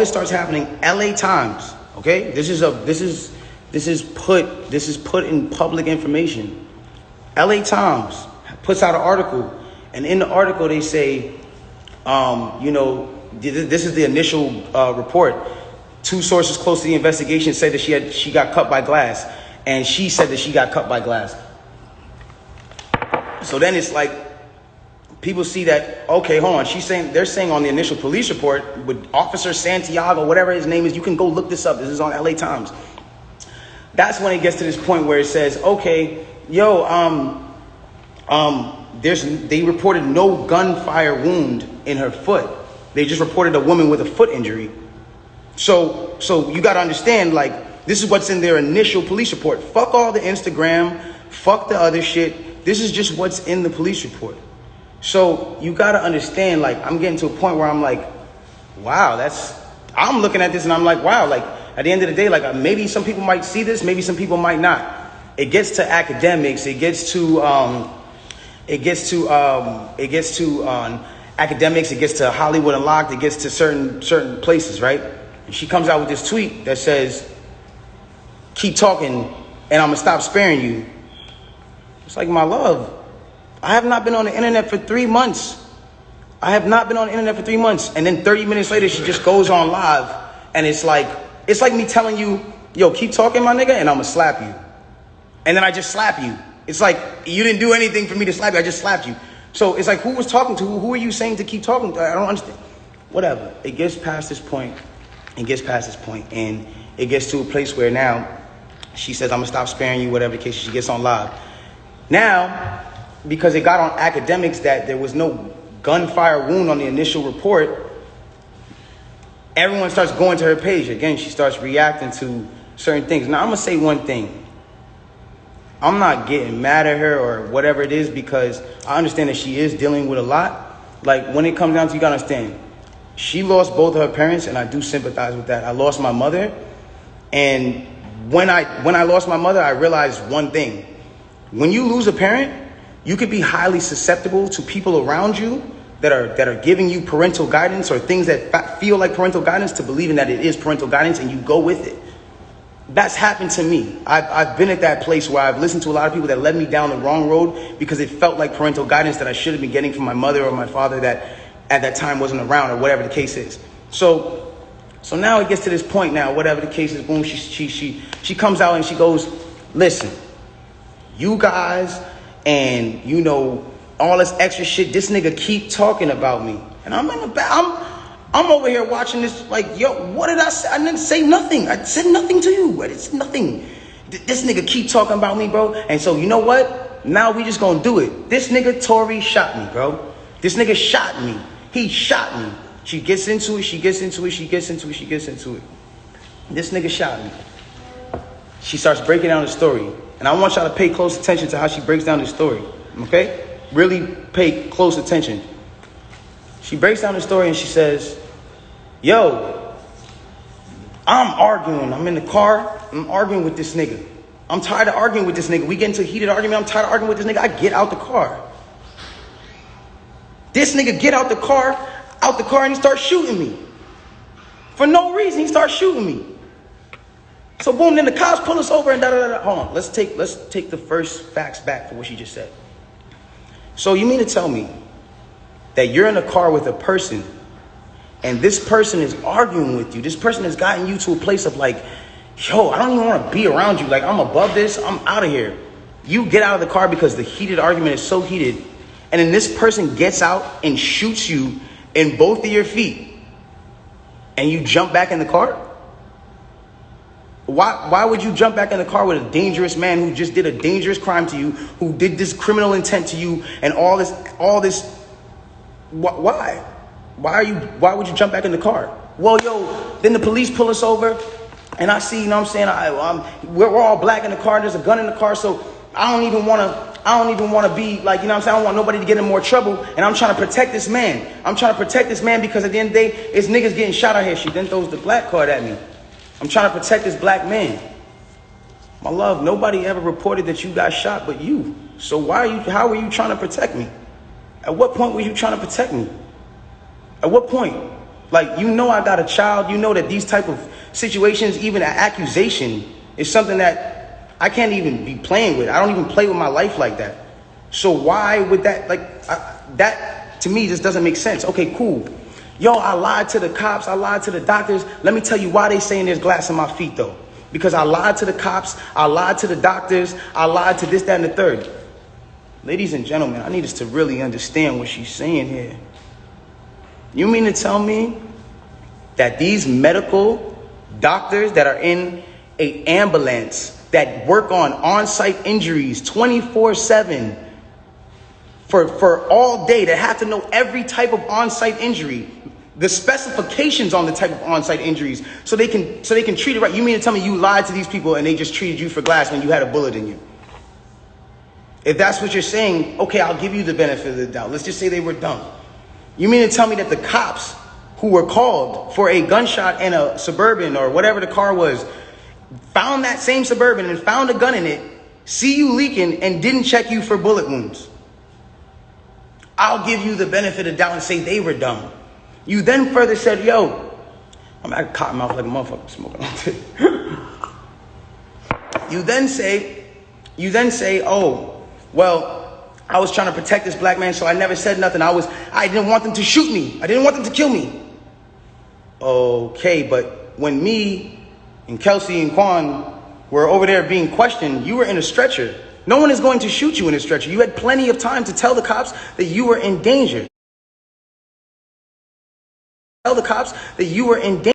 This starts happening LA Times, okay? This is put in public information. LA Times puts out an article, and in the article they say, this is the initial report. Two sources close to the investigation said that she got cut by glass, and she said that she got cut by glass. So then it's like, people see that, okay, hold on. They're saying on the initial police report with Officer Santiago, whatever his name is, you can go look this up. This is on LA Times. That's when it gets to this point where it says, okay, they reported no gunfire wound in her foot. They just reported a woman with a foot injury. So you got to understand, like, this is what's in their initial police report. Fuck all the Instagram, fuck the other shit. This is just what's in the police report. So you got to understand, like, I'm getting to a point where I'm like, wow, I'm looking at this and I'm like, wow, like, at the end of the day, like, maybe some people might see this, maybe some people might not. It gets to academics, it gets to academics, it gets to Hollywood Unlocked, it gets to certain places, right? And she comes out with this tweet that says, keep talking and I'm gonna stop sparing you. It's like, my love, I have not been on the internet for 3 months. And then 30 minutes later, she just goes on live. And it's like me telling you, yo, keep talking, my nigga, and I'm gonna slap you. And then I just slap you. It's like, you didn't do anything for me to slap you. I just slapped you. So it's like, who was talking to? Who are you saying to keep talking to? I don't understand. Whatever. It gets past this point. And it gets to a place where now she says, I'm gonna stop sparing you, whatever the case. She gets on live. Now, because it got on academics that there was no gunfire wound on the initial report, everyone starts going to her page. Again, she starts reacting to certain things. Now, I'm going to say one thing. I'm not getting mad at her or whatever it is, because I understand that she is dealing with a lot. Like, when it comes down to, you got to understand, she lost both of her parents, and I do sympathize with that. I lost my mother, and when I lost my mother, I realized one thing. When you lose a parent, you could be highly susceptible to people around you that are giving you parental guidance or things that feel like parental guidance, to believing that it is parental guidance, and you go with it. That's happened to me. I've been at that place where I've listened to a lot of people that led me down the wrong road because it felt like parental guidance that I should have been getting from my mother or my father that at that time wasn't around, or whatever the case is. So now it gets to this point now, whatever the case is, boom, she comes out and she goes, listen, you guys and, all this extra shit, this nigga keep talking about me. And I'm in the back, I'm over here watching this like, yo, what did I say? I didn't say nothing. I said nothing to you. It's nothing. This nigga keep talking about me, bro. And so, you know what? Now we just gonna do it. This nigga Tory shot me, bro. This nigga shot me. He shot me. She gets into it. This nigga shot me. She starts breaking down the story. And I want y'all to pay close attention to how she breaks down the story. Okay? Really pay close attention. She breaks down the story and she says, yo, I'm arguing. I'm in the car. I'm arguing with this nigga. I'm tired of arguing with this nigga. We get into a heated argument. I'm tired of arguing with this nigga. I get out the car. This nigga get out the car, and he starts shooting me. For no reason, he starts shooting me. So boom, then the cops pull us over and da-da-da-da. Hold on, let's take the first facts back for what she just said. So you mean to tell me that you're in a car with a person and this person is arguing with you? This person has gotten you to a place of like, yo, I don't even want to be around you. Like, I'm above this. I'm out of here. You get out of the car because the heated argument is so heated. And then this person gets out and shoots you in both of your feet. And you jump back in the car? Why would you jump back in the car with a dangerous man who just did a dangerous crime to you, who did this criminal intent to you, and all this? Why? Why would you jump back in the car? Well, yo, then the police pull us over, and I see, we're all black in the car. There's a gun in the car, so I don't even want to be like, I don't want nobody to get in more trouble, and I'm trying to protect this man. Because at the end of the day, it's niggas getting shot out here. She then throws the black card at me. I'm trying to protect this black man. My love, nobody ever reported that you got shot but you. So how are you trying to protect me? At what point were you trying to protect me? At what point? Like, you know I got a child. You know that these type of situations, even an accusation, is something that I can't even be playing with. I don't even play with my life like that. So why would that, that to me just doesn't make sense. Okay, cool. Yo, I lied to the cops. I lied to the doctors. Let me tell you why they saying there's glass in my feet, though. Because I lied to the cops. I lied to the doctors. I lied to this, that, and the third. Ladies and gentlemen, I need us to really understand what she's saying here. You mean to tell me that these medical doctors that are in an ambulance that work on-site injuries 24/7 for all day, that have to know every type of on-site injury, the specifications on the type of on-site injuries, so they can treat it right? You mean to tell me you lied to these people and they just treated you for glass when you had a bullet in you? If that's what you're saying, okay, I'll give you the benefit of the doubt. Let's just say they were dumb. You mean to tell me that the cops who were called for a gunshot in a Suburban or whatever the car was, found that same Suburban and found a gun in it, see you leaking, and didn't check you for bullet wounds? I'll give you the benefit of the doubt and say they were dumb. You then further said, yo, I'm at a cotton mouth like a motherfucker smoking on it. You then say, oh, well, I was trying to protect this black man, so I never said nothing. I didn't want them to shoot me. I didn't want them to kill me. Okay, but when me and Kelsey and Quan were over there being questioned, you were in a stretcher. No one is going to shoot you in a stretcher. You had plenty of time to tell the cops that you were in danger. Tell the cops that you were in danger.